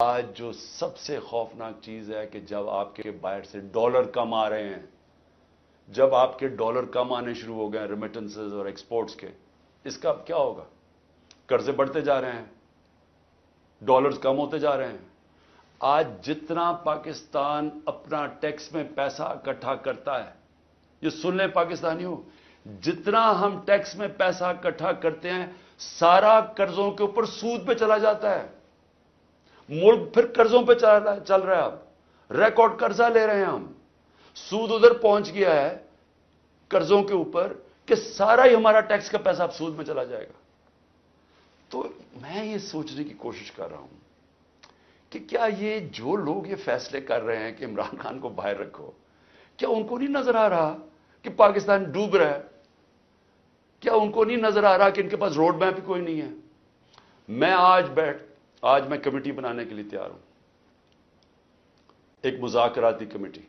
آج جو سب سے خوفناک چیز ہے کہ جب آپ کے باہر سے ڈالر کم آ رہے ہیں، جب آپ کے ڈالر کم آنے شروع ہو گئے ہیں ریمیٹنسز اور ایکسپورٹس کے، اس کا اب کیا ہوگا؟ قرضے بڑھتے جا رہے ہیں، ڈالرز کم ہوتے جا رہے ہیں۔ آج جتنا پاکستان اپنا ٹیکس میں پیسہ اکٹھا کرتا ہے، یہ سن لیں پاکستانیوں، جتنا ہم ٹیکس میں پیسہ اکٹھا کرتے ہیں سارا قرضوں کے اوپر سود پہ چلا جاتا ہے۔ ملک پھر قرضوں پہ چل رہا ہے، اب ریکارڈ قرضہ لے رہے ہیں ہم، سود ادھر پہنچ گیا ہے قرضوں کے اوپر کہ سارا ہی ہمارا ٹیکس کا پیسہ اب سود میں چلا جائے گا۔ تو میں یہ سوچنے کی کوشش کر رہا ہوں کہ کیا یہ جو لوگ یہ فیصلے کر رہے ہیں کہ عمران خان کو باہر رکھو، کیا ان کو نہیں نظر آ رہا کہ پاکستان ڈوب رہا ہے؟ کیا ان کو نہیں نظر آ رہا کہ ان کے پاس روڈ میپ کوئی نہیں ہے؟ میں آج میں کمیٹی بنانے کے لیے تیار ہوں، ایک مذاکراتی کمیٹی،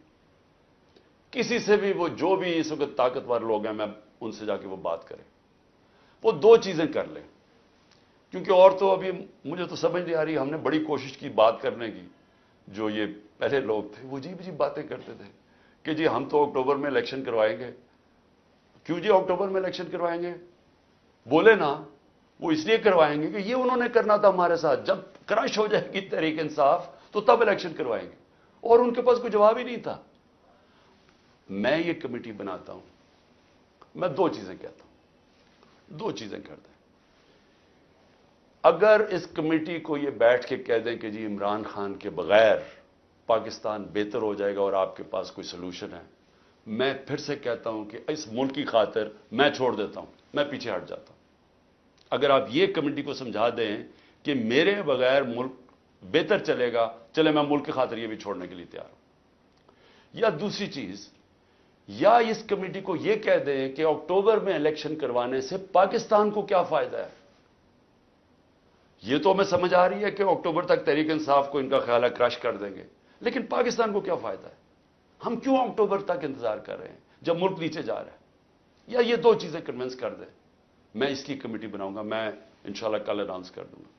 کسی سے بھی، وہ جو بھی اس وقت طاقتور لوگ ہیں، میں ان سے جا کے وہ بات کریں، وہ دو چیزیں کر لیں، کیونکہ اور تو ابھی مجھے تو سمجھ نہیں آ رہی۔ ہم نے بڑی کوشش کی بات کرنے کی، جو یہ پہلے لوگ تھے وہ عجیب عجیب باتیں کرتے تھے کہ جی ہم تو اکتوبر میں الیکشن کروائیں گے۔ کیوں جی اکتوبر میں الیکشن کروائیں گے؟ بولے نا، وہ اس لیے کروائیں گے کہ یہ انہوں نے کرنا تھا ہمارے ساتھ، جب کرش ہو جائے گی تحریک انصاف تو تب الیکشن کروائیں گے، اور ان کے پاس کوئی جواب ہی نہیں تھا۔ میں یہ کمیٹی بناتا ہوں، میں دو چیزیں کہتا ہوں، دو چیزیں کر دیں۔ اگر اس کمیٹی کو یہ بیٹھ کے کہہ دیں کہ جی عمران خان کے بغیر پاکستان بہتر ہو جائے گا اور آپ کے پاس کوئی سلوشن ہے، میں پھر سے کہتا ہوں کہ اس ملک کی خاطر میں چھوڑ دیتا ہوں، میں پیچھے ہٹ جاتا ہوں۔ اگر آپ یہ کمیٹی کو سمجھا دیں کہ میرے بغیر ملک بہتر چلے گا، چلے میں ملک کی خاطر یہ بھی چھوڑنے کے لیے تیار ہوں۔ یا دوسری چیز، یا اس کمیٹی کو یہ کہہ دیں کہ اکتوبر میں الیکشن کروانے سے پاکستان کو کیا فائدہ ہے؟ یہ تو ہمیں سمجھ آ رہی ہے کہ اکتوبر تک تحریک انصاف کو ان کا خیال ہے کرش کر دیں گے، لیکن پاکستان کو کیا فائدہ ہے؟ ہم کیوں اکتوبر تک انتظار کر رہے ہیں جب ملک نیچے جا رہا ہے؟ یا یہ دو چیزیں کنونس کر دیں، میں اس کی کمیٹی بناؤں گا، میں انشاءاللہ کل اناؤنس کر دوں گا۔